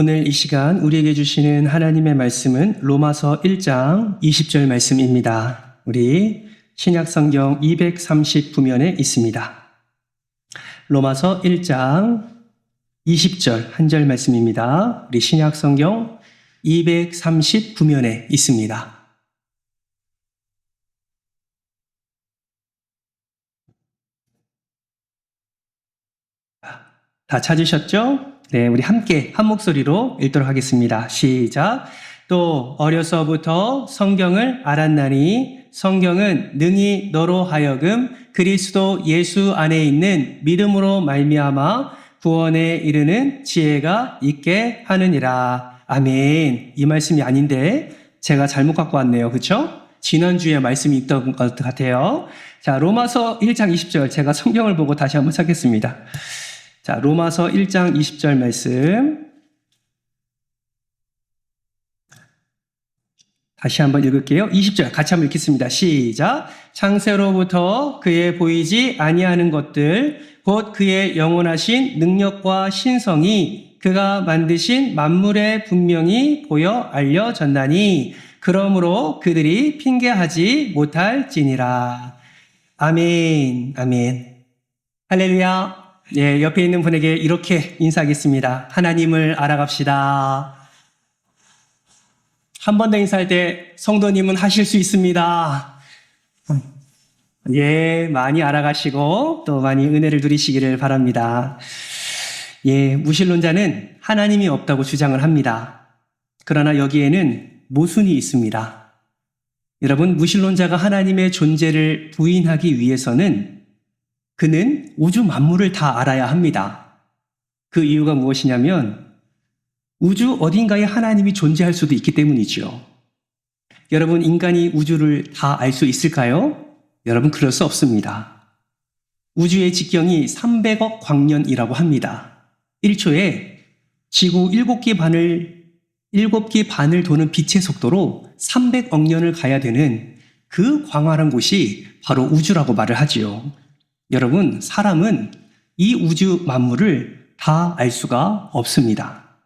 오늘 이 시간 우리에게 주시는 하나님의 말씀은 로마서 1장 20절 말씀입니다. 우리 신약성경 239면에 있습니다. 로마서 1장 20절 한 절 말씀입니다. 우리 신약성경 239면에 있습니다. 다 찾으셨죠? 네, 우리 함께 한 목소리로 읽도록 하겠습니다. 시작. 또 어려서부터 성경을 알았나니 성경은 능히 너로 하여금 그리스도 예수 안에 있는 믿음으로 말미암아 구원에 이르는 지혜가 있게 하느니라. 아멘. 이 말씀이 아닌데 제가 잘못 갖고 왔네요. 그렇죠? 지난주에 말씀이 있던 것 같아요. 자, 로마서 1장 20절 제가 성경을 보고 다시 한번 찾겠습니다. 자, 로마서 1장 20절 말씀 다시 한번 읽을게요. 20절 같이 한번 읽겠습니다. 시작. 창세로부터 그의 보이지 아니하는 것들 곧 그의 영원하신 능력과 신성이 그가 만드신 만물에 분명히 보여 알려졌나니 그러므로 그들이 핑계하지 못할지니라. 아멘. 아멘. 할렐루야. 예, 옆에 있는 분에게 이렇게 인사하겠습니다. 하나님을 알아갑시다. 한 번 더 인사할 때 성도님은 하실 수 있습니다. 예, 많이 알아가시고 또 많이 은혜를 누리시기를 바랍니다. 예, 무신론자는 하나님이 없다고 주장을 합니다. 그러나 여기에는 모순이 있습니다. 여러분, 무신론자가 하나님의 존재를 부인하기 위해서는 그는 우주 만물을 다 알아야 합니다. 그 이유가 무엇이냐면 우주 어딘가에 하나님이 존재할 수도 있기 때문이죠. 여러분, 인간이 우주를 다 알 수 있을까요? 여러분, 그럴 수 없습니다. 우주의 직경이 300억 광년이라고 합니다. 1초에 지구 7개 반을 도는 빛의 속도로 300억 년을 가야 되는 그 광활한 곳이 바로 우주라고 말을 하지요. 여러분, 사람은 이 우주 만물을 다 알 수가 없습니다.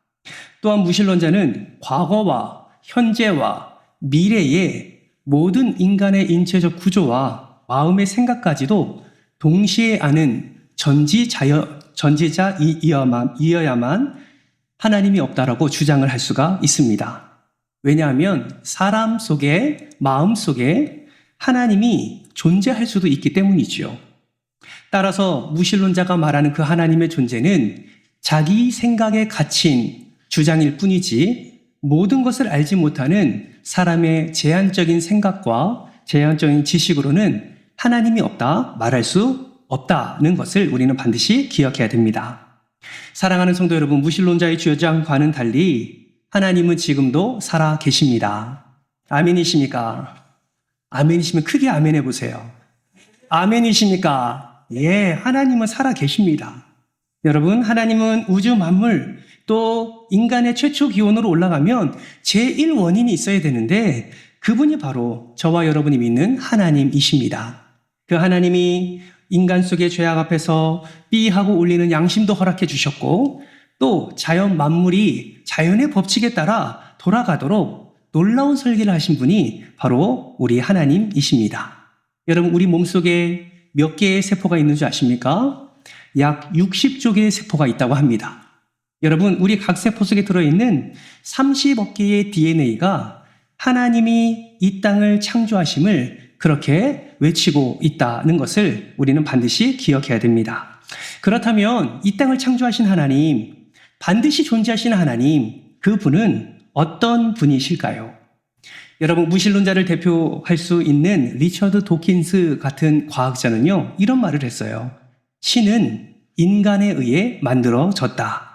또한 무신론자는 과거와 현재와 미래의 모든 인간의 인체적 구조와 마음의 생각까지도 동시에 아는 전지자이어야만 하나님이 없다라고 주장을 할 수가 있습니다. 왜냐하면 사람 속에, 마음 속에 하나님이 존재할 수도 있기 때문이지요. 따라서 무신론자가 말하는 그 하나님의 존재는 자기 생각에 갇힌 주장일 뿐이지 모든 것을 알지 못하는 사람의 제한적인 생각과 제한적인 지식으로는 하나님이 없다 말할 수 없다는 것을 우리는 반드시 기억해야 됩니다. 사랑하는 성도 여러분, 무신론자의 주장과는 달리 하나님은 지금도 살아 계십니다. 아멘이십니까? 아멘이시면 크게 아멘 해보세요. 아멘이십니까? 예, 하나님은 살아 계십니다. 여러분, 하나님은 우주 만물 또 인간의 최초 기원으로 올라가면 제1원인이 있어야 되는데 그분이 바로 저와 여러분이 믿는 하나님이십니다. 그 하나님이 인간 속의 죄악 앞에서 삐하고 울리는 양심도 허락해 주셨고 또 자연 만물이 자연의 법칙에 따라 돌아가도록 놀라운 설계를 하신 분이 바로 우리 하나님이십니다. 여러분, 우리 몸속에 몇 개의 세포가 있는 줄 아십니까? 약 60조 개의 세포가 있다고 합니다. 여러분, 우리 각 세포 속에 들어있는 30억 개의 DNA가 하나님이 이 땅을 창조하심을 그렇게 외치고 있다는 것을 우리는 반드시 기억해야 됩니다. 그렇다면 이 땅을 창조하신 하나님, 반드시 존재하시는 하나님, 그분은 어떤 분이실까요? 여러분, 무신론자를 대표할 수 있는 리처드 도킨스 같은 과학자는요, 이런 말을 했어요. 신은 인간에 의해 만들어졌다.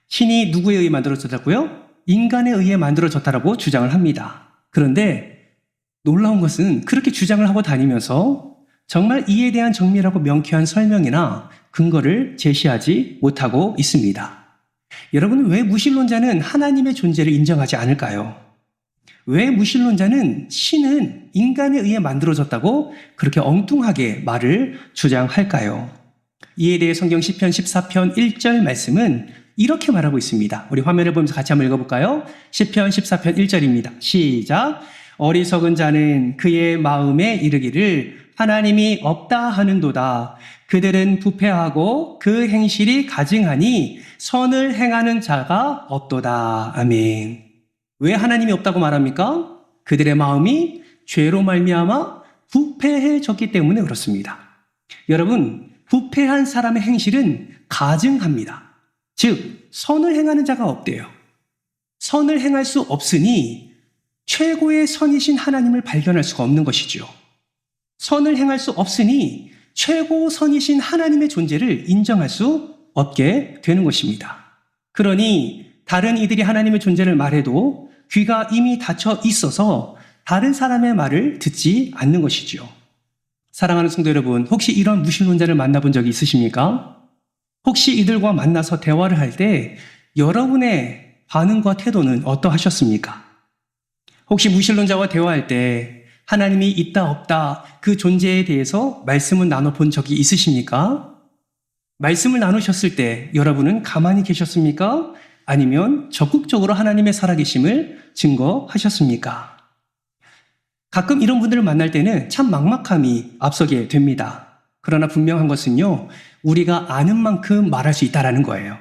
신이 누구에 의해 만들어졌다고요? 인간에 의해 만들어졌다라고 주장을 합니다. 그런데 놀라운 것은 그렇게 주장을 하고 다니면서 정말 이에 대한 정밀하고 명쾌한 설명이나 근거를 제시하지 못하고 있습니다. 여러분, 왜 무신론자는 하나님의 존재를 인정하지 않을까요? 왜 무신론자는 신은 인간에 의해 만들어졌다고 그렇게 엉뚱하게 말을 주장할까요? 이에 대해 성경 시편 14편 1절 말씀은 이렇게 말하고 있습니다. 우리 화면을 보면서 같이 한번 읽어볼까요? 시편 14편 1절입니다. 시작. 어리석은 자는 그의 마음에 이르기를 하나님이 없다 하는도다. 그들은 부패하고 그 행실이 가증하니 선을 행하는 자가 없도다. 아멘. 왜 하나님이 없다고 말합니까? 그들의 마음이 죄로 말미암아 부패해졌기 때문에 그렇습니다. 여러분, 부패한 사람의 행실은 가증합니다. 즉, 선을 행하는 자가 없대요. 선을 행할 수 없으니 최고의 선이신 하나님을 발견할 수가 없는 것이죠. 선을 행할 수 없으니 최고 선이신 하나님의 존재를 인정할 수 없게 되는 것입니다. 그러니 다른 이들이 하나님의 존재를 말해도 귀가 이미 닫혀 있어서 다른 사람의 말을 듣지 않는 것이죠. 사랑하는 성도 여러분, 혹시 이런 무신론자를 만나본 적이 있으십니까? 혹시 이들과 만나서 대화를 할 때 여러분의 반응과 태도는 어떠하셨습니까? 혹시 무신론자와 대화할 때 하나님이 있다 없다 그 존재에 대해서 말씀을 나눠본 적이 있으십니까? 말씀을 나누셨을 때 여러분은 가만히 계셨습니까? 아니면 적극적으로 하나님의 살아계심을 증거하셨습니까? 가끔 이런 분들을 만날 때는 참 막막함이 앞서게 됩니다. 그러나 분명한 것은요, 우리가 아는 만큼 말할 수 있다는 거예요.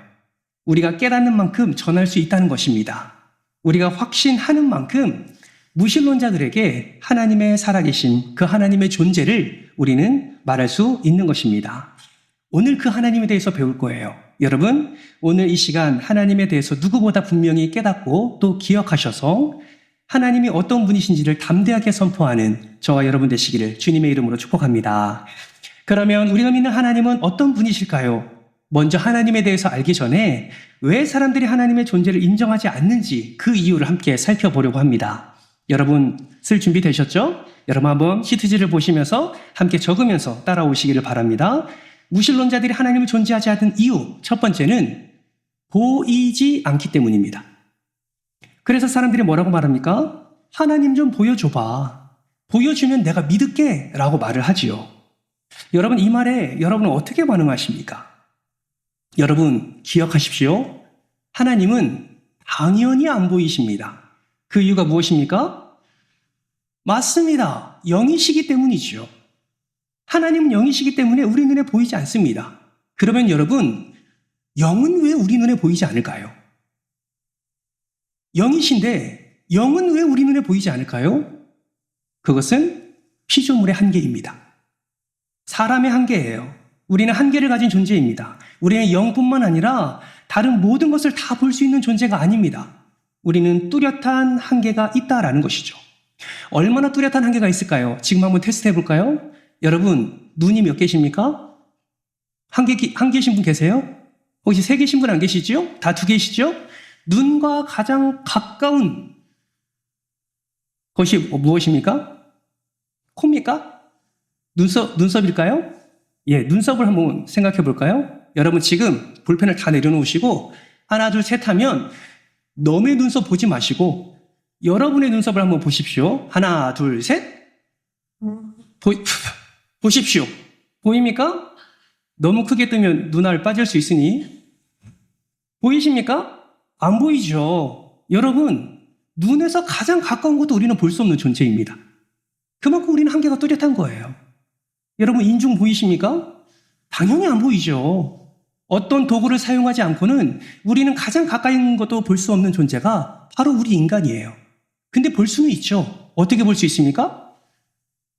우리가 깨닫는 만큼 전할 수 있다는 것입니다. 우리가 확신하는 만큼 무신론자들에게 하나님의 살아계심, 그 하나님의 존재를 우리는 말할 수 있는 것입니다. 오늘 그 하나님에 대해서 배울 거예요. 여러분, 오늘 이 시간 하나님에 대해서 누구보다 분명히 깨닫고 또 기억하셔서 하나님이 어떤 분이신지를 담대하게 선포하는 저와 여러분 되시기를 주님의 이름으로 축복합니다. 그러면 우리가 믿는 하나님은 어떤 분이실까요? 먼저 하나님에 대해서 알기 전에 왜 사람들이 하나님의 존재를 인정하지 않는지 그 이유를 함께 살펴보려고 합니다. 여러분 쓸 준비 되셨죠? 여러분 한번 시트지를 보시면서 함께 적으면서 따라오시기를 바랍니다. 무신론자들이 하나님을 존재하지 않는 이유 첫 번째는 보이지 않기 때문입니다. 그래서 사람들이 뭐라고 말합니까? 하나님 좀 보여줘봐. 보여주면 내가 믿을게 라고 말을 하지요. 여러분 이 말에 여러분은 어떻게 반응하십니까? 여러분 기억하십시오. 하나님은 당연히 안 보이십니다. 그 이유가 무엇입니까? 맞습니다. 영이시기 때문이죠. 하나님은 영이시기 때문에 우리 눈에 보이지 않습니다. 그러면 여러분, 영은 왜 우리 눈에 보이지 않을까요? 영이신데 영은 왜 우리 눈에 보이지 않을까요? 그것은 피조물의 한계입니다. 사람의 한계예요. 우리는 한계를 가진 존재입니다. 우리는 영뿐만 아니라 다른 모든 것을 다 볼 수 있는 존재가 아닙니다. 우리는 뚜렷한 한계가 있다라는 것이죠. 얼마나 뚜렷한 한계가 있을까요? 지금 한번 테스트 해볼까요? 여러분, 눈이 몇 개십니까? 한 개신 분 계세요? 혹시 세 개신 분 안 계시죠? 다 두 개시죠? 눈과 가장 가까운 것이 무엇입니까? 코입니까? 눈썹일까요? 예, 눈썹을 한번 생각해 볼까요? 여러분 지금 볼펜을 다 내려놓으시고 하나, 둘, 셋 하면 너의 눈썹 보지 마시고 여러분의 눈썹을 한번 보십시오. 하나, 둘, 셋. 보십시오. 보입니까? 너무 크게 뜨면 눈알 빠질 수 있으니. 보이십니까? 안 보이죠. 여러분, 눈에서 가장 가까운 것도 우리는 볼 수 없는 존재입니다. 그만큼 우리는 한계가 뚜렷한 거예요. 여러분, 인중 보이십니까? 당연히 안 보이죠. 어떤 도구를 사용하지 않고는 우리는 가장 가까이 있는 것도 볼 수 없는 존재가 바로 우리 인간이에요. 근데 볼 수는 있죠. 어떻게 볼 수 있습니까?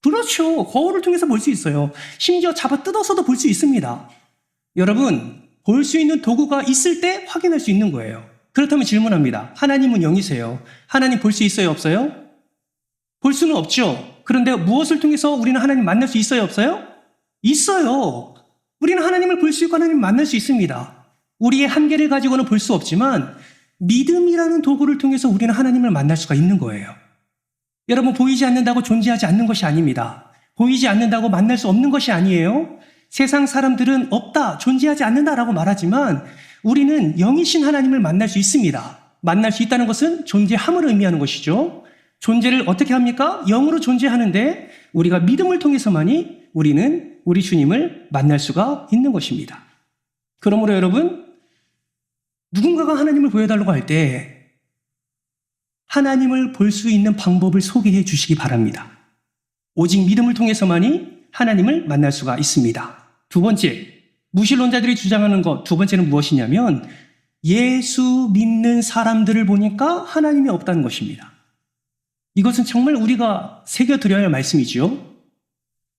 그렇죠. 거울을 통해서 볼 수 있어요. 심지어 잡아 뜯어서도 볼 수 있습니다. 여러분, 볼 수 있는 도구가 있을 때 확인할 수 있는 거예요. 그렇다면 질문합니다. 하나님은 영이세요. 하나님 볼 수 있어요, 없어요? 볼 수는 없죠. 그런데 무엇을 통해서 우리는 하나님 만날 수 있어요, 없어요? 있어요. 우리는 하나님을 볼 수 있고 하나님을 만날 수 있습니다. 우리의 한계를 가지고는 볼 수 없지만 믿음이라는 도구를 통해서 우리는 하나님을 만날 수가 있는 거예요. 여러분, 보이지 않는다고 존재하지 않는 것이 아닙니다. 보이지 않는다고 만날 수 없는 것이 아니에요. 세상 사람들은 없다, 존재하지 않는다라고 말하지만 우리는 영이신 하나님을 만날 수 있습니다. 만날 수 있다는 것은 존재함을 의미하는 것이죠. 존재를 어떻게 합니까? 영으로 존재하는데 우리가 믿음을 통해서만이 우리는 우리 주님을 만날 수가 있는 것입니다. 그러므로 여러분, 누군가가 하나님을 보여달라고 할 때 하나님을 볼 수 있는 방법을 소개해 주시기 바랍니다. 오직 믿음을 통해서만이 하나님을 만날 수가 있습니다. 두 번째, 무신론자들이 주장하는 것, 두 번째는 무엇이냐면 예수 믿는 사람들을 보니까 하나님이 없다는 것입니다. 이것은 정말 우리가 새겨드려야 할 말씀이지요.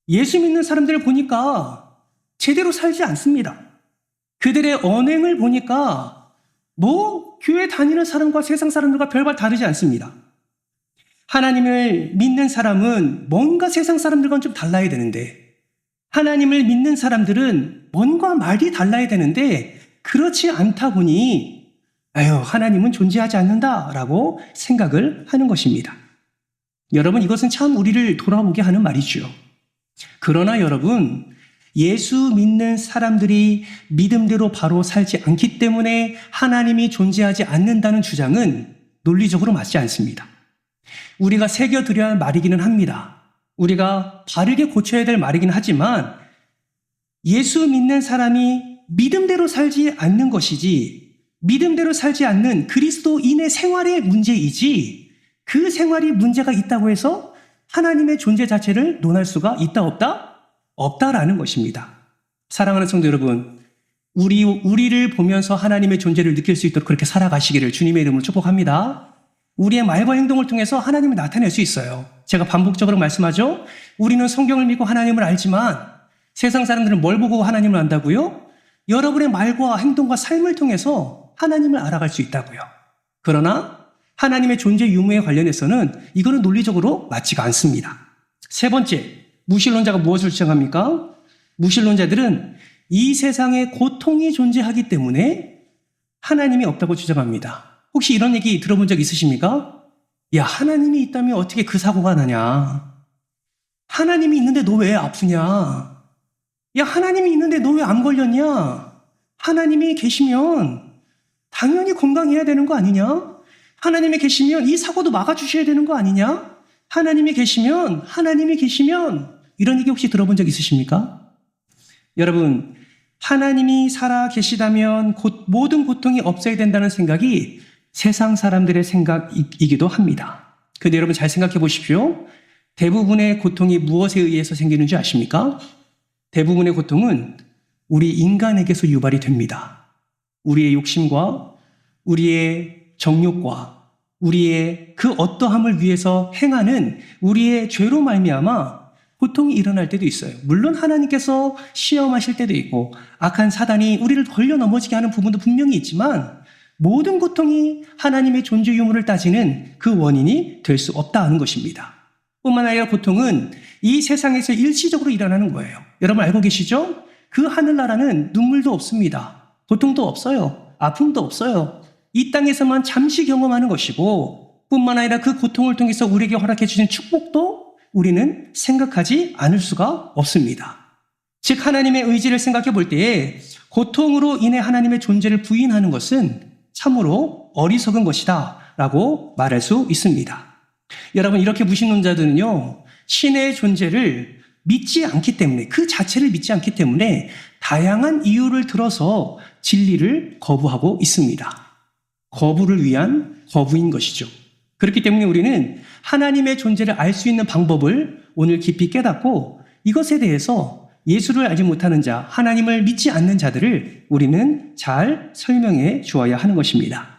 예수 믿는 사람들을 보니까 제대로 살지 않습니다. 그들의 언행을 보니까 교회 다니는 사람과 세상 사람들과 별반 다르지 않습니다. 하나님을 믿는 사람은 뭔가 세상 사람들과는 좀 달라야 되는데, 하나님을 믿는 사람들은 뭔가 말이 달라야 되는데 그렇지 않다 보니 하나님은 존재하지 않는다라고 생각을 하는 것입니다. 여러분, 이것은 참 우리를 돌아보게 하는 말이죠. 그러나 여러분, 예수 믿는 사람들이 믿음대로 바로 살지 않기 때문에 하나님이 존재하지 않는다는 주장은 논리적으로 맞지 않습니다. 우리가 새겨드려야 할 말이기는 합니다. 우리가 바르게 고쳐야 될 말이긴 하지만 예수 믿는 사람이 믿음대로 살지 않는 것이지, 믿음대로 살지 않는 그리스도인의 생활의 문제이지, 그 생활이 문제가 있다고 해서 하나님의 존재 자체를 논할 수가 있다 없다? 없다라는 것입니다. 사랑하는 성도 여러분, 우리를 보면서 하나님의 존재를 느낄 수 있도록 그렇게 살아가시기를 주님의 이름으로 축복합니다. 우리의 말과 행동을 통해서 하나님을 나타낼 수 있어요. 제가 반복적으로 말씀하죠. 우리는 성경을 믿고 하나님을 알지만 세상 사람들은 뭘 보고 하나님을 안다고요? 여러분의 말과 행동과 삶을 통해서 하나님을 알아갈 수 있다고요. 그러나 하나님의 존재 유무에 관련해서는 이거는 논리적으로 맞지가 않습니다. 세 번째, 무신론자가 무엇을 주장합니까? 무신론자들은 이 세상에 고통이 존재하기 때문에 하나님이 없다고 주장합니다. 혹시 이런 얘기 들어본 적 있으십니까? 야, 하나님이 있다면 어떻게 그 사고가 나냐? 하나님이 있는데 너 왜 아프냐? 야, 하나님이 있는데 너 왜 암 걸렸냐? 하나님이 계시면 당연히 건강해야 되는 거 아니냐? 하나님이 계시면 이 사고도 막아주셔야 되는 거 아니냐? 하나님이 계시면 이런 얘기 혹시 들어본 적 있으십니까? 여러분, 하나님이 살아 계시다면 모든 고통이 없어야 된다는 생각이 세상 사람들의 생각이기도 합니다. 그런데 여러분 잘 생각해 보십시오. 대부분의 고통이 무엇에 의해서 생기는 줄 아십니까? 대부분의 고통은 우리 인간에게서 유발이 됩니다. 우리의 욕심과 우리의 정욕과 우리의 그 어떠함을 위해서 행하는 우리의 죄로 말미암아 고통이 일어날 때도 있어요. 물론 하나님께서 시험하실 때도 있고 악한 사단이 우리를 걸려 넘어지게 하는 부분도 분명히 있지만 모든 고통이 하나님의 존재 유무를 따지는 그 원인이 될 수 없다는 것입니다. 뿐만 아니라 고통은 이 세상에서 일시적으로 일어나는 거예요. 여러분 알고 계시죠? 그 하늘나라는 눈물도 없습니다. 고통도 없어요. 아픔도 없어요. 이 땅에서만 잠시 경험하는 것이고 뿐만 아니라 그 고통을 통해서 우리에게 허락해 주신 축복도 우리는 생각하지 않을 수가 없습니다. 즉 하나님의 의지를 생각해 볼 때에 고통으로 인해 하나님의 존재를 부인하는 것은 참으로 어리석은 것이다 라고 말할 수 있습니다. 여러분, 이렇게 무신론자들은요, 신의 존재를 믿지 않기 때문에, 그 자체를 믿지 않기 때문에 다양한 이유를 들어서 진리를 거부하고 있습니다. 거부를 위한 거부인 것이죠. 그렇기 때문에 우리는 하나님의 존재를 알 수 있는 방법을 오늘 깊이 깨닫고 이것에 대해서 예수를 알지 못하는 자, 하나님을 믿지 않는 자들을 우리는 잘 설명해 주어야 하는 것입니다.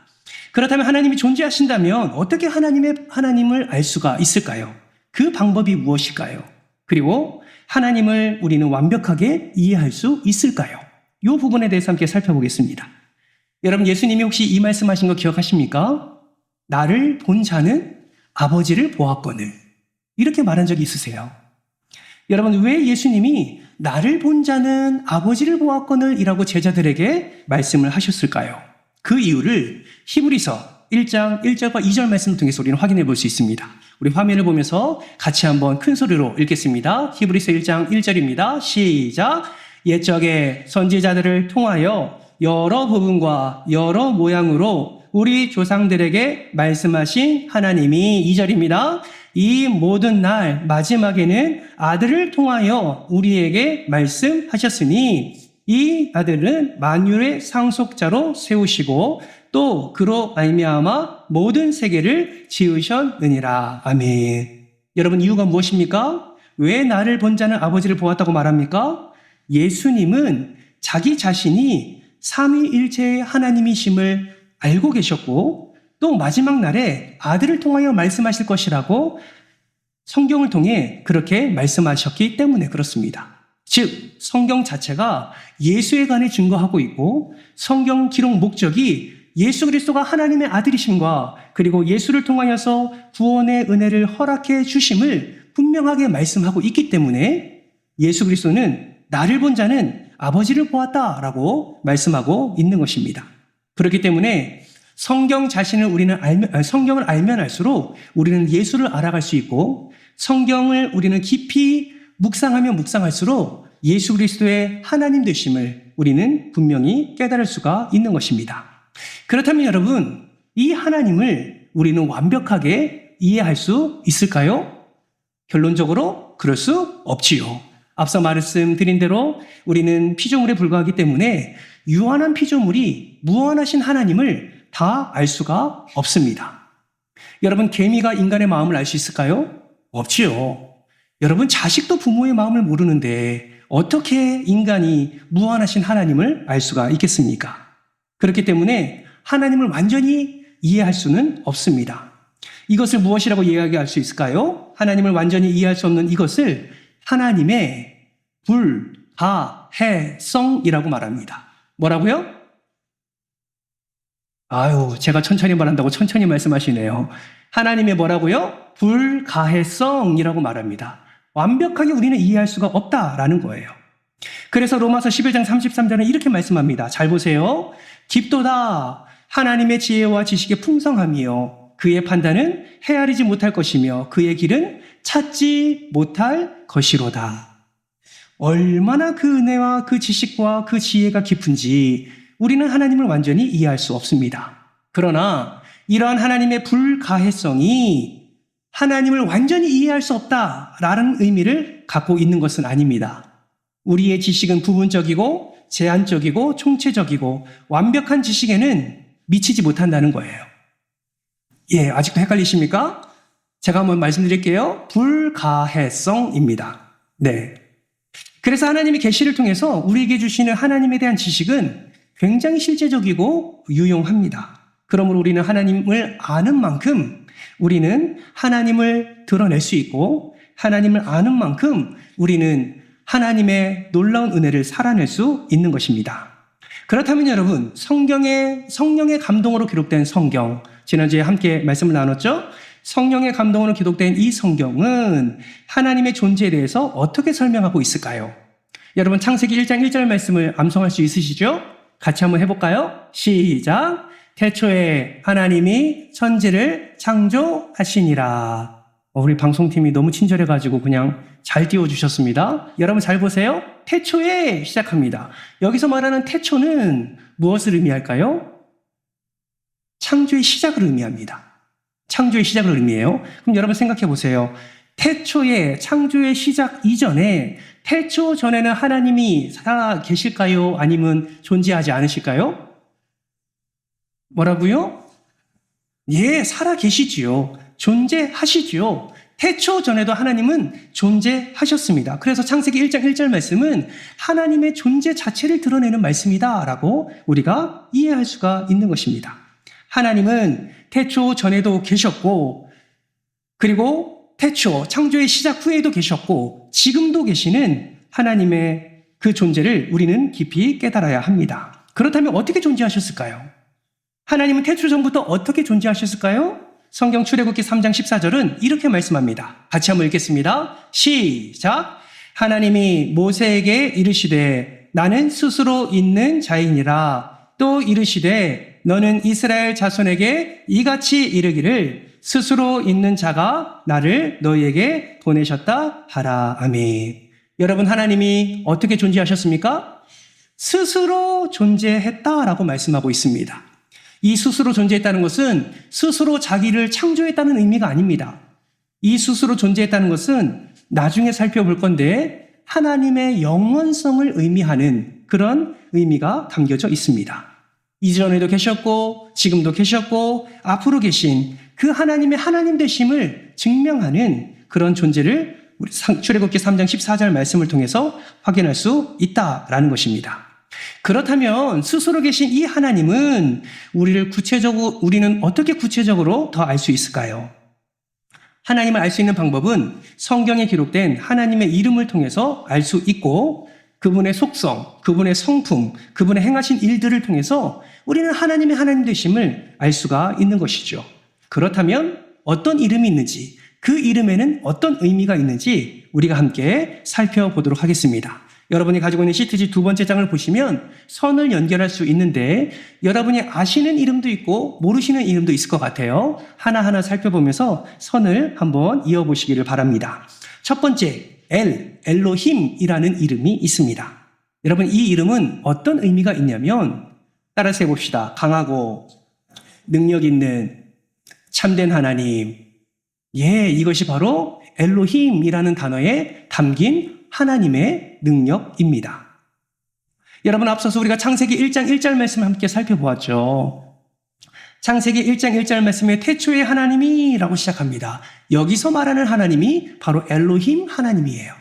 그렇다면 하나님이 존재하신다면 어떻게 하나님을 알 수가 있을까요? 그 방법이 무엇일까요? 그리고 하나님을 우리는 완벽하게 이해할 수 있을까요? 이 부분에 대해서 함께 살펴보겠습니다. 여러분, 예수님이 혹시 이 말씀하신 거 기억하십니까? 나를 본 자는 아버지를 보았거늘. 이렇게 말한 적이 있으세요? 여러분, 왜 예수님이 나를 본 자는 아버지를 보았거늘 이라고 제자들에게 말씀을 하셨을까요? 그 이유를 히브리서 1장 1절과 2절 말씀을 통해서 우리는 확인해 볼 수 있습니다. 우리 화면을 보면서 같이 한번 큰 소리로 읽겠습니다. 히브리서 1장 1절입니다. 시작! 옛적에 선지자들을 통하여 여러 부분과 여러 모양으로 우리 조상들에게 말씀하신 하나님이 2절입니다. 이 모든 날 마지막에는 아들을 통하여 우리에게 말씀하셨으니 이 아들은 만유의 상속자로 세우시고 또 그로 말미암아 모든 세계를 지으셨느니라. 아멘. 여러분, 이유가 무엇입니까? 왜 나를 본 자는 아버지를 보았다고 말합니까? 예수님은 자기 자신이 삼위일체의 하나님이심을 알고 계셨고 또 마지막 날에 아들을 통하여 말씀하실 것이라고 성경을 통해 그렇게 말씀하셨기 때문에 그렇습니다. 즉, 성경 자체가 예수에 관해 증거하고 있고 성경 기록 목적이 예수 그리스도가 하나님의 아들이심과 그리고 예수를 통하여서 구원의 은혜를 허락해 주심을 분명하게 말씀하고 있기 때문에 예수 그리스도는 나를 본 자는 아버지를 보았다라고 말씀하고 있는 것입니다. 그렇기 때문에 성경을 알면 알수록 우리는 예수를 알아갈 수 있고 성경을 우리는 깊이 묵상하면 묵상할수록 예수 그리스도의 하나님 되심을 우리는 분명히 깨달을 수가 있는 것입니다. 그렇다면 여러분, 이 하나님을 우리는 완벽하게 이해할 수 있을까요? 결론적으로 그럴 수 없지요. 앞서 말씀드린 대로 우리는 피조물에 불과하기 때문에 유한한 피조물이 무한하신 하나님을 다 알 수가 없습니다. 여러분, 개미가 인간의 마음을 알 수 있을까요? 없지요. 여러분, 자식도 부모의 마음을 모르는데 어떻게 인간이 무한하신 하나님을 알 수가 있겠습니까? 그렇기 때문에 하나님을 완전히 이해할 수는 없습니다. 이것을 무엇이라고 이야기할 수 있을까요? 하나님을 완전히 이해할 수 없는 이것을 하나님의 불가해성이라고 말합니다. 뭐라고요? 제가 천천히 말한다고 천천히 말씀하시네요. 하나님의 뭐라고요? 불가해성이라고 말합니다. 완벽하게 우리는 이해할 수가 없다라는 거예요. 그래서 로마서 11장 33절은 이렇게 말씀합니다. 잘 보세요. 깊도다 하나님의 지혜와 지식의 풍성함이요 그의 판단은 헤아리지 못할 것이며 그의 길은 찾지 못할 것이로다. 얼마나 그 은혜와 그 지식과 그 지혜가 깊은지 우리는 하나님을 완전히 이해할 수 없습니다. 그러나 이러한 하나님의 불가해성이 하나님을 완전히 이해할 수 없다라는 의미를 갖고 있는 것은 아닙니다. 우리의 지식은 부분적이고 제한적이고 총체적이고 완벽한 지식에는 미치지 못한다는 거예요. 아직도 헷갈리십니까? 제가 한번 말씀드릴게요. 불가해성입니다. 네. 그래서 하나님의 계시를 통해서 우리에게 주시는 하나님에 대한 지식은 굉장히 실제적이고 유용합니다. 그러므로 우리는 하나님을 아는 만큼 우리는 하나님을 드러낼 수 있고 하나님을 아는 만큼 우리는 하나님의 놀라운 은혜를 살아낼 수 있는 것입니다. 그렇다면 여러분, 성경의 감동으로 기록된 성경, 지난주에 함께 말씀을 나눴죠? 성령의 감동으로 기록된 이 성경은 하나님의 존재에 대해서 어떻게 설명하고 있을까요? 여러분, 창세기 1장 1절 말씀을 암송할 수 있으시죠? 같이 한번 해볼까요? 시작! 태초에 하나님이 천지를 창조하시니라. 우리 방송팀이 너무 친절해가지고 그냥 잘 띄워주셨습니다. 여러분 잘 보세요. 태초에 시작합니다. 여기서 말하는 태초는 무엇을 의미할까요? 창조의 시작을 의미합니다. 창조의 시작을 의미해요. 그럼 여러분 생각해 보세요. 태초에 창조의 시작 이전에 태초 전에는 하나님이 살아 계실까요? 아니면 존재하지 않으실까요? 뭐라고요? 살아 계시지요. 존재하시지요. 태초 전에도 하나님은 존재하셨습니다. 그래서 창세기 1장 1절 말씀은 하나님의 존재 자체를 드러내는 말씀이다라고 우리가 이해할 수가 있는 것입니다. 하나님은 태초 전에도 계셨고 그리고 태초 창조의 시작 후에도 계셨고 지금도 계시는 하나님의 그 존재를 우리는 깊이 깨달아야 합니다. 그렇다면 어떻게 존재하셨을까요? 하나님은 태초 전부터 어떻게 존재하셨을까요? 성경 출애굽기 3장 14절은 이렇게 말씀합니다. 같이 한번 읽겠습니다. 시작! 하나님이 모세에게 이르시되 나는 스스로 있는 자이니라. 또 이르시되 너는 이스라엘 자손에게 이같이 이르기를 스스로 있는 자가 나를 너희에게 보내셨다 하라. 아멘. 여러분, 하나님이 어떻게 존재하셨습니까? 스스로 존재했다라고 말씀하고 있습니다. 이 스스로 존재했다는 것은 스스로 자기를 창조했다는 의미가 아닙니다. 이 스스로 존재했다는 것은 나중에 살펴볼 건데 하나님의 영원성을 의미하는 그런 의미가 담겨져 있습니다. 이전에도 계셨고 지금도 계셨고 앞으로 계신 그 하나님의 하나님 되심을 증명하는 그런 존재를 우리 출애굽기 3장 14절 말씀을 통해서 확인할 수 있다라는 것입니다. 그렇다면 스스로 계신 이 하나님은 우리는 어떻게 구체적으로 더 알 수 있을까요? 하나님을 알 수 있는 방법은 성경에 기록된 하나님의 이름을 통해서 알 수 있고 그분의 속성, 그분의 성품, 그분의 행하신 일들을 통해서 우리는 하나님의 하나님 되심을 알 수가 있는 것이죠. 그렇다면 어떤 이름이 있는지, 그 이름에는 어떤 의미가 있는지 우리가 함께 살펴보도록 하겠습니다. 여러분이 가지고 있는 시트지 2번째 장을 보시면 선을 연결할 수 있는데 여러분이 아시는 이름도 있고 모르시는 이름도 있을 것 같아요. 하나하나 살펴보면서 선을 한번 이어보시기를 바랍니다. 첫 번째, 엘로힘이라는 이름이 있습니다. 여러분, 이 이름은 어떤 의미가 있냐면 따라서 해봅시다. 강하고 능력 있는 참된 하나님. 이것이 바로 엘로힘이라는 단어에 담긴 하나님의 능력입니다. 여러분, 앞서서 우리가 창세기 1장 1절 말씀을 함께 살펴보았죠. 창세기 1장 1절 말씀에 태초에 하나님이라고 시작합니다. 여기서 말하는 하나님이 바로 엘로힘 하나님이에요.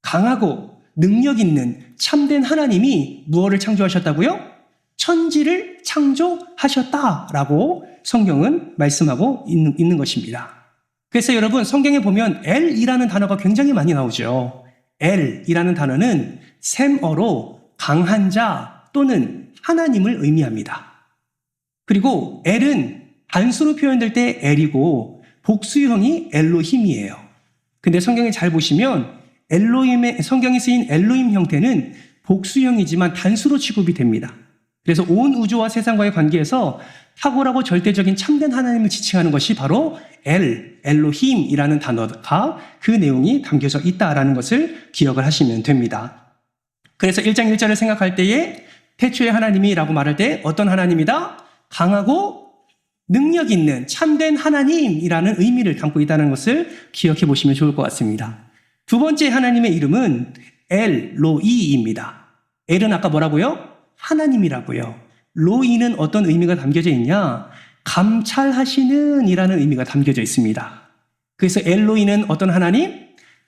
강하고 능력 있는 참된 하나님이 무엇을 창조하셨다고요? 천지를 창조하셨다라고 성경은 말씀하고 있는 것입니다. 그래서 여러분, 성경에 보면 엘이라는 단어가 굉장히 많이 나오죠. 엘이라는 단어는 셈어로 강한 자 또는 하나님을 의미합니다. 그리고 엘은 단수로 표현될 때 엘이고 복수형이 엘로힘이에요. 근데 성경에 잘 보시면 성경에 쓰인 엘로힘 형태는 복수형이지만 단수로 취급이 됩니다. 그래서 온 우주와 세상과의 관계에서 탁월하고 절대적인 참된 하나님을 지칭하는 것이 바로 엘로힘이라는 단어가 그 내용이 담겨져 있다라는 것을 기억을 하시면 됩니다. 그래서 1장 1절을 생각할 때에 태초의 하나님이라고 말할 때 어떤 하나님이다? 강하고 능력 있는 참된 하나님이라는 의미를 담고 있다는 것을 기억해 보시면 좋을 것 같습니다. 두 번째 하나님의 이름은 엘로이입니다. 엘은 아까 뭐라고요? 하나님이라고요. 로이는 어떤 의미가 담겨져 있냐? 감찰하시는 이라는 의미가 담겨져 있습니다. 그래서 엘로이는 어떤 하나님?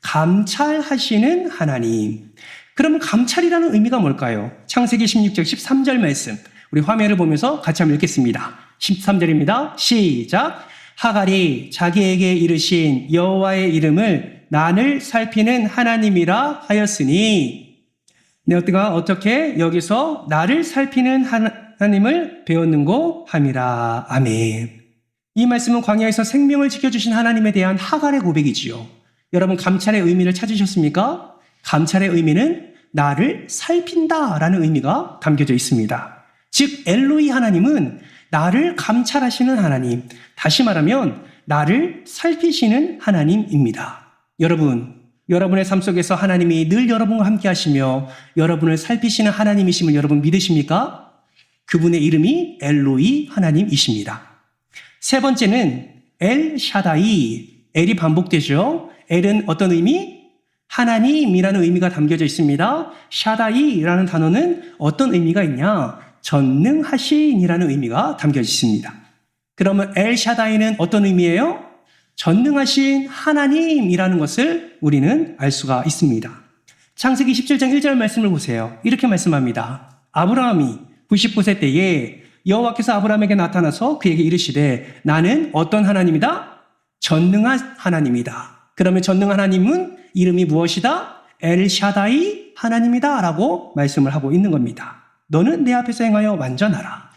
감찰하시는 하나님. 그러면 감찰이라는 의미가 뭘까요? 창세기 16장 13절 말씀. 우리 화면을 보면서 같이 한번 읽겠습니다. 13절입니다. 시작. 하갈이 자기에게 이르신 여호와의 이름을 난을 살피는 하나님이라 하였으니 내가 어떻게 여기서 나를 살피는 하나님을 배웠는고 함이라. 아멘. 이 말씀은 광야에서 생명을 지켜주신 하나님에 대한 하갈의 고백이지요. 여러분, 감찰의 의미를 찾으셨습니까? 감찰의 의미는 나를 살핀다라는 의미가 담겨져 있습니다. 즉 엘로이 하나님은 나를 감찰하시는 하나님, 다시 말하면 나를 살피시는 하나님입니다. 여러분의 삶 속에서 하나님이 늘 여러분과 함께 하시며 여러분을 살피시는 하나님이심을 여러분 믿으십니까? 그분의 이름이 엘로이 하나님이십니다. 세 번째는 엘샤다이. 엘이 반복되죠. 엘은 어떤 의미? 하나님이라는 의미가 담겨져 있습니다. 샤다이라는 단어는 어떤 의미가 있냐? 전능하신이라는 의미가 담겨져 있습니다. 그러면 엘샤다이는 어떤 의미예요? 전능하신 하나님이라는 것을 우리는 알 수가 있습니다. 창세기 17장 1절 말씀을 보세요. 이렇게 말씀합니다. 아브라함이 99세 때에 여호와께서 아브라함에게 나타나서 그에게 이르시되 나는 어떤 하나님이다? 전능한 하나님이다. 그러면 전능한 하나님은 이름이 무엇이다? 엘샤다이 하나님이다 라고 말씀을 하고 있는 겁니다. 너는 내 앞에서 행하여 완전하라.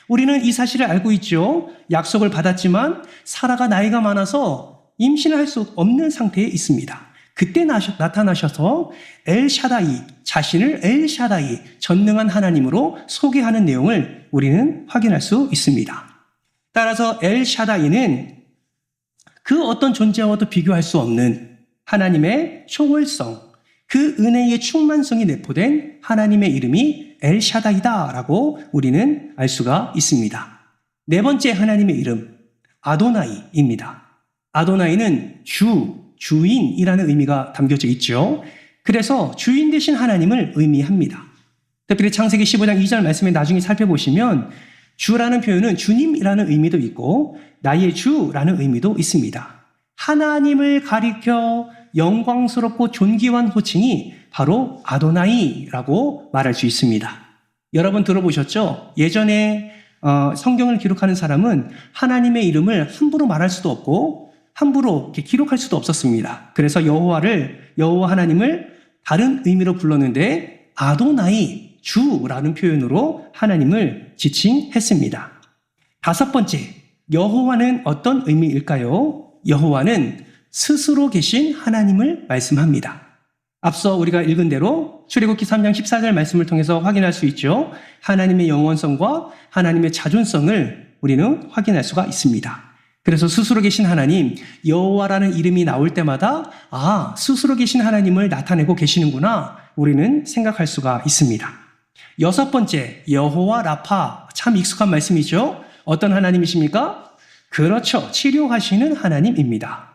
우리는 이 사실을 알고 있죠. 약속을 받았지만 사라가 나이가 많아서 임신을 할 수 없는 상태에 있습니다. 그때 나타나셔서 엘샤다이, 자신을 엘샤다이, 전능한 하나님으로 소개하는 내용을 우리는 확인할 수 있습니다. 따라서 엘샤다이는 그 어떤 존재와도 비교할 수 없는 하나님의 초월성, 그 은혜의 충만성이 내포된 하나님의 이름이 엘샤다이다라고 우리는 알 수가 있습니다. 네 번째 하나님의 이름, 아도나이입니다. 아도나이는 주인이라는 의미가 담겨져 있죠. 그래서 주인 되신 하나님을 의미합니다. 특별히 창세기 15장 2절 말씀에 나중에 살펴보시면 주라는 표현은 주님이라는 의미도 있고 나의 주라는 의미도 있습니다. 하나님을 가리켜 영광스럽고 존귀한 호칭이 바로 아도나이라고 말할 수 있습니다. 여러분 들어보셨죠? 예전에 성경을 기록하는 사람은 하나님의 이름을 함부로 말할 수도 없고 함부로 이렇게 기록할 수도 없었습니다. 그래서 여호와 하나님을 다른 의미로 불렀는데 아도나이, 주라는 표현으로 하나님을 지칭했습니다. 다섯 번째, 여호와는 어떤 의미일까요? 여호와는 스스로 계신 하나님을 말씀합니다. 앞서 우리가 읽은 대로 출애굽기 3장 14절 말씀을 통해서 확인할 수 있죠. 하나님의 영원성과 하나님의 자존성을 우리는 확인할 수가 있습니다. 그래서 스스로 계신 하나님, 여호와라는 이름이 나올 때마다 스스로 계신 하나님을 나타내고 계시는구나 우리는 생각할 수가 있습니다. 여섯 번째, 여호와 라파, 참 익숙한 말씀이죠. 어떤 하나님이십니까? 그렇죠. 치료하시는 하나님입니다.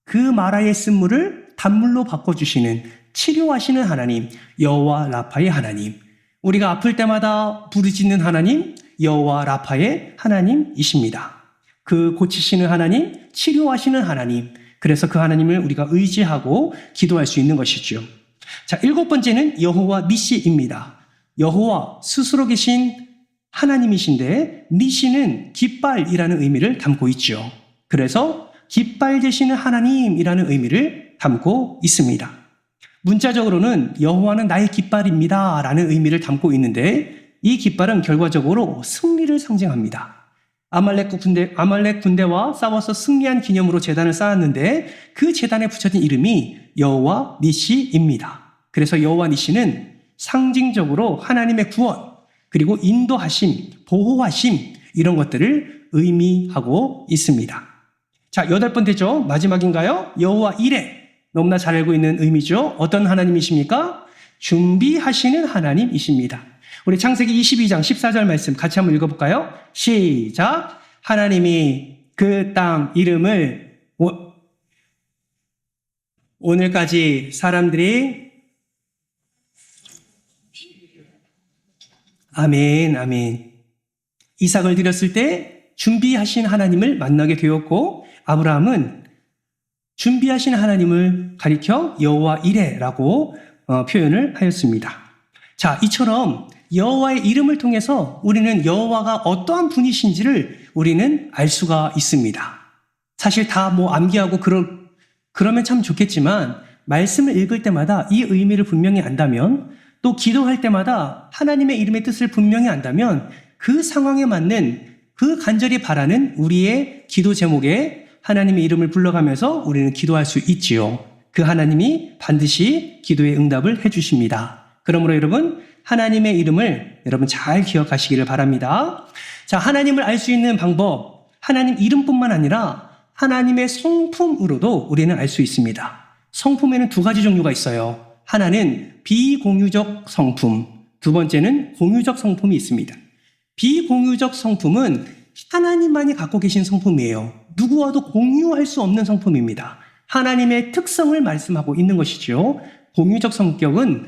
그 마라의 쓴물을 단물로 바꿔주시는 치료하시는 하나님, 여호와 라파의 하나님. 우리가 아플 때마다 부르짖는 하나님, 여호와 라파의 하나님이십니다. 그 고치시는 하나님, 치료하시는 하나님. 그래서 그 하나님을 우리가 의지하고 기도할 수 있는 것이죠. 자, 일곱 번째는 여호와 니시입니다. 여호와 스스로 계신 하나님이신데 니시는 깃발이라는 의미를 담고 있죠. 그래서 깃발 되시는 하나님이라는 의미를 담고 있습니다. 문자적으로는 여호와는 나의 깃발입니다 라는 의미를 담고 있는데 이 깃발은 결과적으로 승리를 상징합니다. 아말렉 군대와 싸워서 승리한 기념으로 제단을 쌓았는데 그 제단에 붙여진 이름이 여호와 니시입니다. 그래서 여호와 니시는 상징적으로 하나님의 구원, 그리고 인도하심, 보호하심 이런 것들을 의미하고 있습니다. 자, 여덟 번째죠. 마지막인가요? 여호와 이레. 너무나 잘 알고 있는 의미죠. 어떤 하나님이십니까? 준비하시는 하나님이십니다. 우리 창세기 22장 14절 말씀 같이 한번 읽어볼까요? 시작. 하나님이 그 땅 이름을 오늘까지 사람들이 아멘. 이삭을 드렸을 때 준비하신 하나님을 만나게 되었고 아브라함은 준비하신 하나님을 가리켜 여호와 이레라고 표현을 하였습니다. 자, 이처럼 여호와의 이름을 통해서 우리는 여호와가 어떠한 분이신지를 우리는 알 수가 있습니다. 사실 다 암기하고 그러면 참 좋겠지만 말씀을 읽을 때마다 이 의미를 분명히 안다면 또 기도할 때마다 하나님의 이름의 뜻을 분명히 안다면 그 상황에 맞는 그 간절히 바라는 우리의 기도 제목에 하나님의 이름을 불러가면서 우리는 기도할 수 있지요. 그 하나님이 반드시 기도의 응답을 해주십니다. 그러므로 여러분 하나님의 이름을 여러분 잘 기억하시기를 바랍니다. 자, 하나님을 알 수 있는 방법, 하나님 이름뿐만 아니라 하나님의 성품으로도 우리는 알 수 있습니다. 성품에는 두 가지 종류가 있어요. 하나는 비공유적 성품, 두 번째는 공유적 성품이 있습니다. 비공유적 성품은 하나님만이 갖고 계신 성품이에요. 누구와도 공유할 수 없는 성품입니다. 하나님의 특성을 말씀하고 있는 것이죠. 공유적 성품은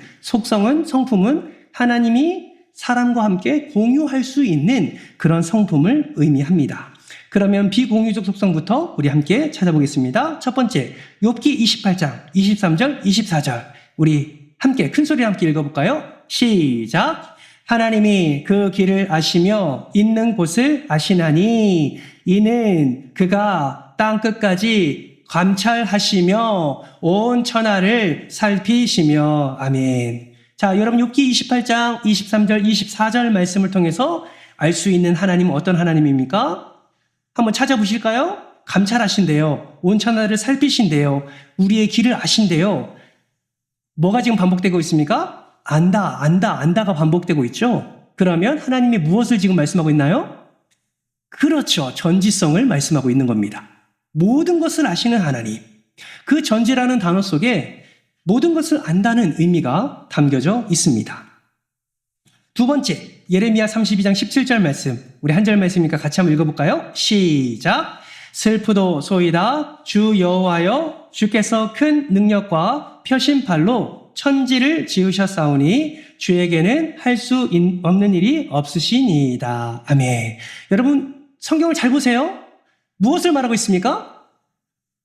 하나님이 사람과 함께 공유할 수 있는 그런 성품을 의미합니다. 그러면 비공유적 속성부터 우리 함께 찾아보겠습니다. 첫 번째, 욥기 28장 23절 24절 우리 함께 큰소리로 함께 읽어볼까요? 시작. 하나님이 그 길을 아시며 있는 곳을 아시나니 이는 그가 땅 끝까지 감찰하시며 온 천하를 살피시며 아멘. 자, 여러분 욥기 28장 23절 24절 말씀을 통해서 알 수 있는 하나님은 어떤 하나님입니까? 한번 찾아보실까요? 감찰하신대요. 온 천하를 살피신대요. 우리의 길을 아신대요. 뭐가 지금 반복되고 있습니까? 안다가 반복되고 있죠. 그러면 하나님이 무엇을 지금 말씀하고 있나요? 그렇죠. 전지성을 말씀하고 있는 겁니다. 모든 것을 아시는 하나님. 그 전지라는 단어 속에 모든 것을 안다는 의미가 담겨져 있습니다. 두 번째, 예레미야 32장 17절 말씀. 우리 한 절 말씀이니까 같이 한번 읽어볼까요? 시작. 슬프도소이다 주 여호와여 주께서 큰 능력과 펴신 팔로 천지를 지으셨사오니 주에게는 할 수 없는 일이 없으시니이다. 아멘. 여러분 성경을 잘 보세요. 무엇을 말하고 있습니까?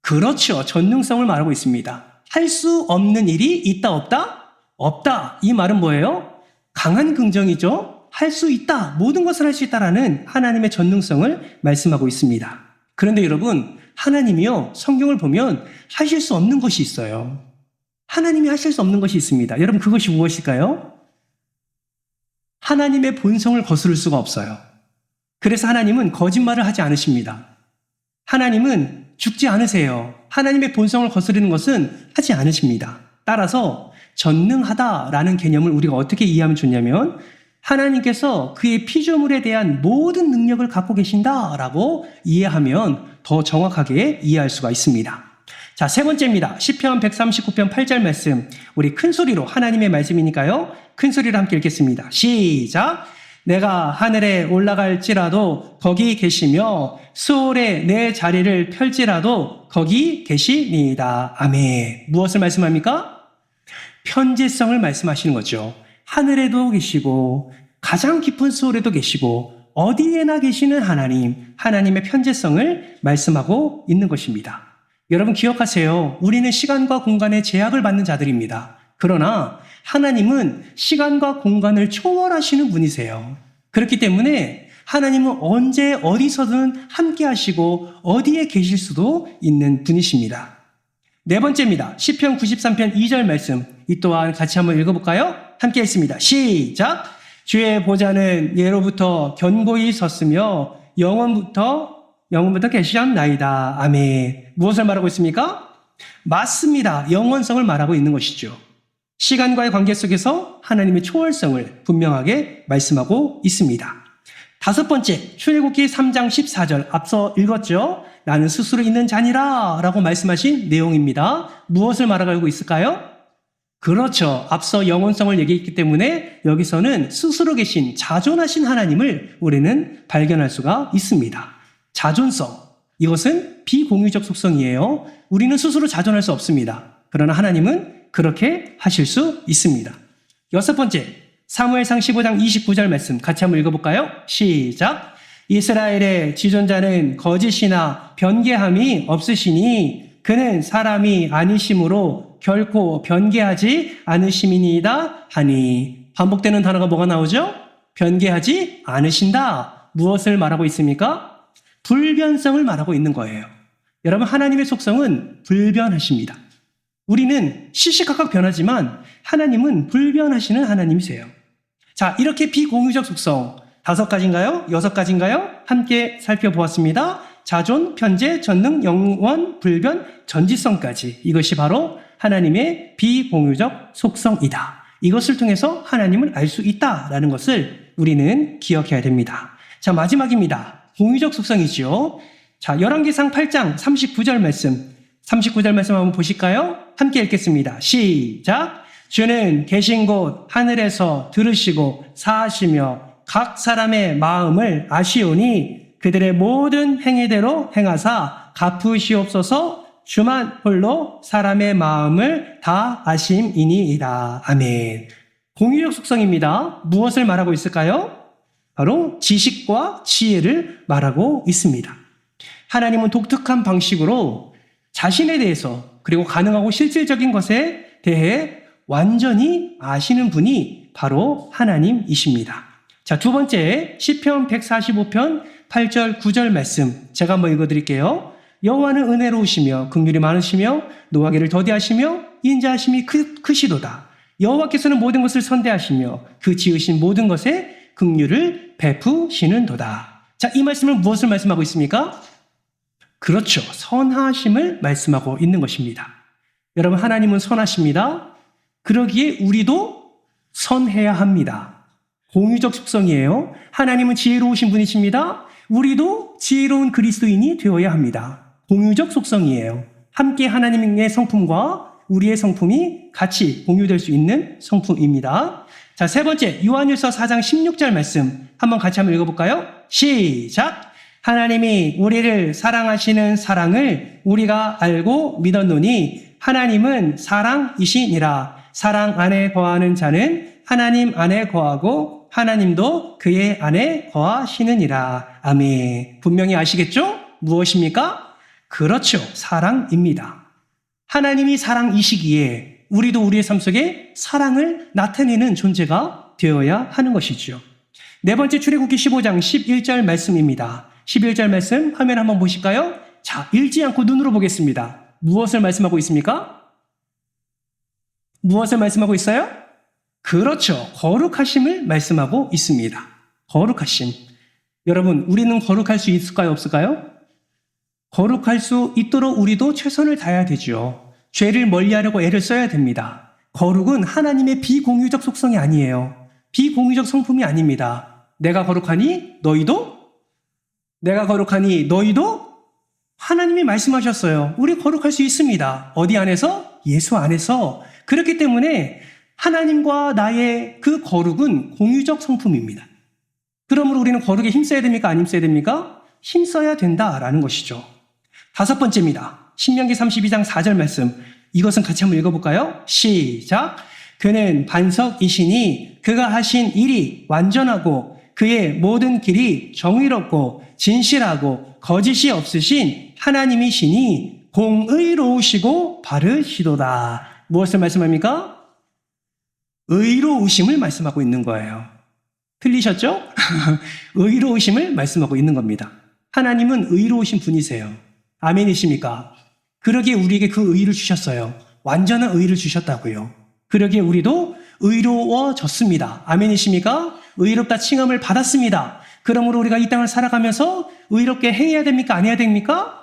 그렇죠. 전능성을 말하고 있습니다. 할 수 없는 일이 있다 없다? 없다. 이 말은 뭐예요? 강한 긍정이죠. 할 수 있다. 모든 것을 할 수 있다라는 하나님의 전능성을 말씀하고 있습니다. 그런데 여러분, 하나님이요, 성경을 보면 하실 수 없는 것이 있어요. 하나님이 하실 수 없는 것이 있습니다. 여러분, 그것이 무엇일까요? 하나님의 본성을 거스를 수가 없어요. 그래서 하나님은 거짓말을 하지 않으십니다. 하나님은 죽지 않으세요. 하나님의 본성을 거스르는 것은 하지 않으십니다. 따라서 전능하다라는 개념을 우리가 어떻게 이해하면 좋냐면 하나님께서 그의 피조물에 대한 모든 능력을 갖고 계신다라고 이해하면 더 정확하게 이해할 수가 있습니다. 자, 세 번째입니다. 시편 139편 8절 말씀. 우리 큰 소리로 하나님의 말씀이니까요. 큰 소리로 함께 읽겠습니다. 시작! 내가 하늘에 올라갈지라도 거기 계시며 수월에 내 자리를 펼지라도 거기 계시니이다. 아멘. 무엇을 말씀합니까? 편재성을 말씀하시는 거죠. 하늘에도 계시고 가장 깊은 수월에도 계시고 어디에나 계시는 하나님, 하나님의 편재성을 말씀하고 있는 것입니다. 여러분 기억하세요. 우리는 시간과 공간의 제약을 받는 자들입니다. 그러나 하나님은 시간과 공간을 초월하시는 분이세요. 그렇기 때문에 하나님은 언제 어디서든 함께 하시고 어디에 계실 수도 있는 분이십니다. 네 번째입니다. 시편 93편 2절 말씀. 이 또한 같이 한번 읽어볼까요? 함께 했습니다. 시작! 주의 보좌는 예로부터 견고히 섰으며 영원부터 계시었나이다. 아멘. 무엇을 말하고 있습니까? 맞습니다. 영원성을 말하고 있는 것이죠. 시간과의 관계 속에서 하나님의 초월성을 분명하게 말씀하고 있습니다. 다섯 번째, 출애굽기 3장 14절 앞서 읽었죠? 나는 스스로 있는 자니라 라고 말씀하신 내용입니다. 무엇을 말하고 있을까요? 그렇죠. 앞서 영원성을 얘기했기 때문에 여기서는 스스로 계신 자존하신 하나님을 우리는 발견할 수가 있습니다. 자존성, 이것은 비공유적 속성이에요. 우리는 스스로 자존할 수 없습니다. 그러나 하나님은 그렇게 하실 수 있습니다. 여섯 번째, 사무엘상 15장 29절 말씀 같이 한번 읽어볼까요? 시작! 이스라엘의 지존자는 거짓이나 변개함이 없으시니 그는 사람이 아니심으로 결코 변개하지 않으심이니이다 하니. 반복되는 단어가 뭐가 나오죠? 변개하지 않으신다. 무엇을 말하고 있습니까? 불변성을 말하고 있는 거예요. 여러분, 하나님의 속성은 불변하십니다. 우리는 시시각각 변하지만 하나님은 불변하시는 하나님이세요. 자, 이렇게 비공유적 속성 5가지인가요? 6가지인가요? 함께 살펴보았습니다. 자존, 편재, 전능, 영원, 불변, 전지성까지. 이것이 바로 하나님의 비공유적 속성이다. 이것을 통해서 하나님을 알 수 있다라는 것을 우리는 기억해야 됩니다. 자, 마지막입니다. 공유적 속성이죠. 자, 열왕기상 8장 39절 말씀. 39절 말씀 한번 보실까요? 함께 읽겠습니다. 시작! 주는 계신 곳 하늘에서 들으시고 사하시며 각 사람의 마음을 아시오니 그들의 모든 행위대로 행하사 갚으시옵소서. 주만 홀로 사람의 마음을 다 아심이니이다. 아멘. 공유적 속성입니다. 무엇을 말하고 있을까요? 바로 지식과 지혜를 말하고 있습니다. 하나님은 독특한 방식으로 자신에 대해서 그리고 가능하고 실질적인 것에 대해 완전히 아시는 분이 바로 하나님이십니다. 자, 두 번째 시편 145편 8절 9절 말씀 제가 한번 읽어드릴게요. 여호와는 은혜로우시며 긍휼이 많으시며 노하기를 더디하시며 인자하심이 크시도다. 여호와께서는 모든 것을 선대하시며 그 지으신 모든 것에 긍휼을 베푸시는도다. 자, 이 말씀은 무엇을 말씀하고 있습니까? 그렇죠. 선하심을 말씀하고 있는 것입니다. 여러분, 하나님은 선하십니다. 그러기에 우리도 선해야 합니다. 공유적 속성이에요. 하나님은 지혜로우신 분이십니다. 우리도 지혜로운 그리스도인이 되어야 합니다. 공유적 속성이에요. 함께 하나님의 성품과 우리의 성품이 같이 공유될 수 있는 성품입니다. 자, 세 번째 요한일서 4장 16절 말씀 한번 같이 한번 읽어볼까요? 시작! 하나님이 우리를 사랑하시는 사랑을 우리가 알고 믿었노니 하나님은 사랑이시니라. 사랑 안에 거하는 자는 하나님 안에 거하고 하나님도 그의 안에 거하시느니라. 아멘. 분명히 아시겠죠? 무엇입니까? 그렇죠. 사랑입니다. 하나님이 사랑이시기에 우리도 우리의 삶 속에 사랑을 나타내는 존재가 되어야 하는 것이죠. 네 번째 출애굽기 15장 11절 말씀입니다. 11절 말씀 화면 한번 보실까요? 자, 읽지 않고 눈으로 보겠습니다. 무엇을 말씀하고 있습니까? 무엇을 말씀하고 있어요? 그렇죠. 거룩하심을 말씀하고 있습니다. 거룩하심. 여러분, 우리는 거룩할 수 있을까요? 없을까요? 거룩할 수 있도록 우리도 최선을 다해야 되죠. 죄를 멀리하려고 애를 써야 됩니다. 거룩은 하나님의 비공유적 속성이 아니에요. 비공유적 성품이 아닙니다. 내가 거룩하니 너희도? 내가 거룩하니 너희도? 하나님이 말씀하셨어요. 우리 거룩할 수 있습니다. 어디 안에서? 예수 안에서. 그렇기 때문에 하나님과 나의 그 거룩은 공유적 성품입니다. 그러므로 우리는 거룩에 힘써야 됩니까? 안 힘써야 됩니까? 힘써야 된다라는 것이죠. 다섯 번째입니다. 신명기 32장 4절 말씀. 이것은 같이 한번 읽어볼까요? 시작. 그는 반석이시니 그가 하신 일이 완전하고 그의 모든 길이 정의롭고 진실하고 거짓이 없으신 하나님이시니 공의로우시고 바르시도다. 무엇을 말씀합니까? 의로우심을 말씀하고 있는 거예요. 틀리셨죠? 의로우심을 말씀하고 있는 겁니다. 하나님은 의로우신 분이세요. 아멘이십니까? 그러기에 우리에게 그 의를 주셨어요. 완전한 의를 주셨다고요. 그러기에 우리도 의로워졌습니다. 아멘이십니까? 의롭다 칭함을 받았습니다. 그러므로 우리가 이 땅을 살아가면서 의롭게 행해야 됩니까? 안 해야 됩니까?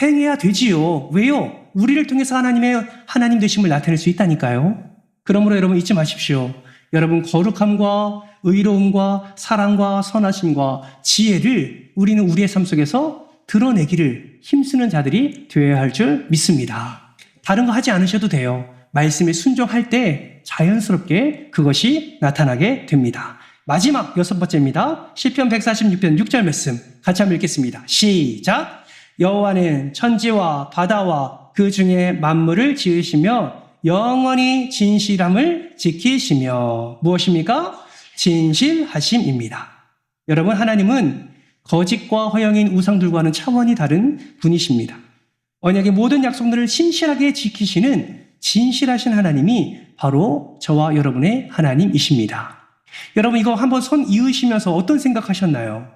행해야 되지요. 왜요? 우리를 통해서 하나님의 하나님 되심을 나타낼 수 있다니까요. 그러므로 여러분 잊지 마십시오. 여러분 거룩함과 의로움과 사랑과 선하심과 지혜를 우리는 우리의 삶 속에서 드러내기를 힘쓰는 자들이 되어야 할 줄 믿습니다. 다른 거 하지 않으셔도 돼요. 말씀에 순종할 때 자연스럽게 그것이 나타나게 됩니다. 마지막 여섯 번째입니다. 시편 146편 6절 말씀 같이 한번 읽겠습니다. 시작. 여호와는 천지와 바다와 그 중에 만물을 지으시며 영원히 진실함을 지키시며 무엇입니까? 진실하심입니다. 여러분 하나님은 거짓과 허영인 우상들과는 차원이 다른 분이십니다. 언약의 모든 약속들을 신실하게 지키시는 진실하신 하나님이 바로 저와 여러분의 하나님이십니다. 여러분 이거 한번 손 이으시면서 어떤 생각하셨나요?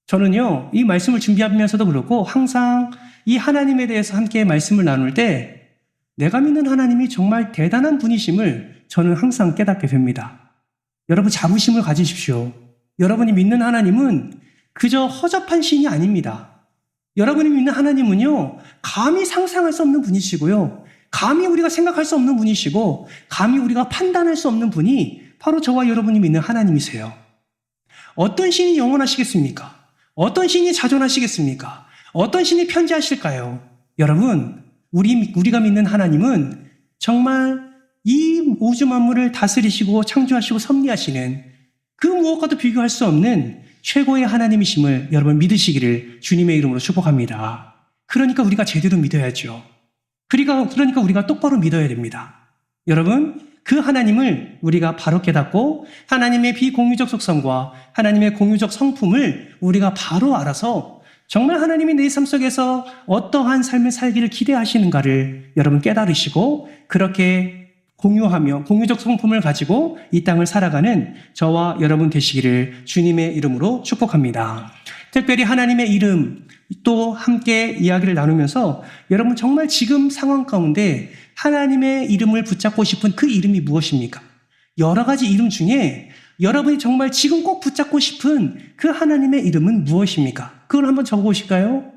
저는요 이 말씀을 준비하면서도 그렇고 항상 이 하나님에 대해서 함께 말씀을 나눌 때 내가 믿는 하나님이 정말 대단한 분이심을 저는 항상 깨닫게 됩니다. 여러분 자부심을 가지십시오. 여러분이 믿는 하나님은 그저 허접한 신이 아닙니다. 여러분이 믿는 하나님은요 감히 상상할 수 없는 분이시고요. 감히 우리가 생각할 수 없는 분이시고 감히 우리가 판단할 수 없는 분이 바로 저와 여러분이 믿는 하나님이세요. 어떤 신이 영원하시겠습니까? 어떤 신이 자존하시겠습니까? 어떤 신이 편지하실까요? 여러분 우리가 믿는 하나님은 정말 이 우주 만물을 다스리시고 창조하시고 섭리하시는 그 무엇과도 비교할 수 없는 최고의 하나님이심을 여러분 믿으시기를 주님의 이름으로 축복합니다. 그러니까 우리가 제대로 믿어야죠. 그러니까 우리가 똑바로 믿어야 됩니다. 여러분 그 하나님을 우리가 바로 깨닫고 하나님의 비공유적 속성과 하나님의 공유적 성품을 우리가 바로 알아서 정말 하나님이 내 삶 속에서 어떠한 삶을 살기를 기대하시는가를 여러분 깨달으시고 그렇게 공유하며 공유적 성품을 가지고 이 땅을 살아가는 저와 여러분 되시기를 주님의 이름으로 축복합니다. 특별히 하나님의 이름 또 함께 이야기를 나누면서 여러분 정말 지금 상황 가운데 하나님의 이름을 붙잡고 싶은 그 이름이 무엇입니까? 여러 가지 이름 중에 여러분이 정말 지금 꼭 붙잡고 싶은 그 하나님의 이름은 무엇입니까? 그걸 한번 적어보실까요?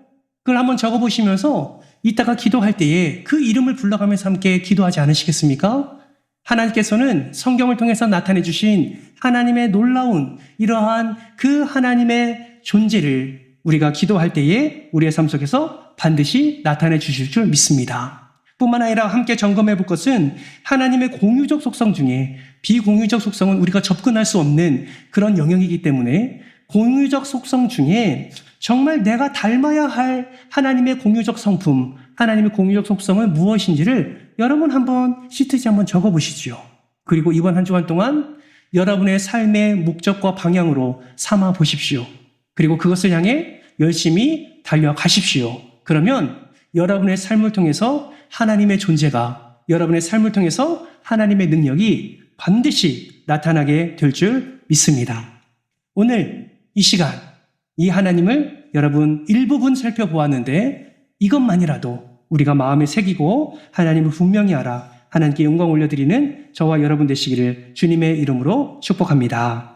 그걸 한번 적어보시면서 이따가 기도할 때에 그 이름을 불러가면서 함께 기도하지 않으시겠습니까? 하나님께서는 성경을 통해서 나타내 주신 하나님의 놀라운 이러한 그 하나님의 존재를 우리가 기도할 때에 우리의 삶 속에서 반드시 나타내 주실 줄 믿습니다. 뿐만 아니라 함께 점검해 볼 것은 하나님의 공유적 속성 중에 비공유적 속성은 우리가 접근할 수 없는 그런 영역이기 때문에 공유적 속성 중에 정말 내가 닮아야 할 하나님의 공유적 성품, 하나님의 공유적 속성은 무엇인지를 여러분 한번 시트지에 한번 적어보시죠. 그리고 이번 한 주간 동안 여러분의 삶의 목적과 방향으로 삼아 보십시오. 그리고 그것을 향해 열심히 달려가십시오. 그러면 여러분의 삶을 통해서 하나님의 존재가, 여러분의 삶을 통해서 하나님의 능력이 반드시 나타나게 될 줄 믿습니다. 오늘 이 시간, 이 하나님을 여러분 일부분 살펴보았는데 이것만이라도 우리가 마음에 새기고 하나님을 분명히 알아 하나님께 영광 올려드리는 저와 여러분 되시기를 주님의 이름으로 축복합니다.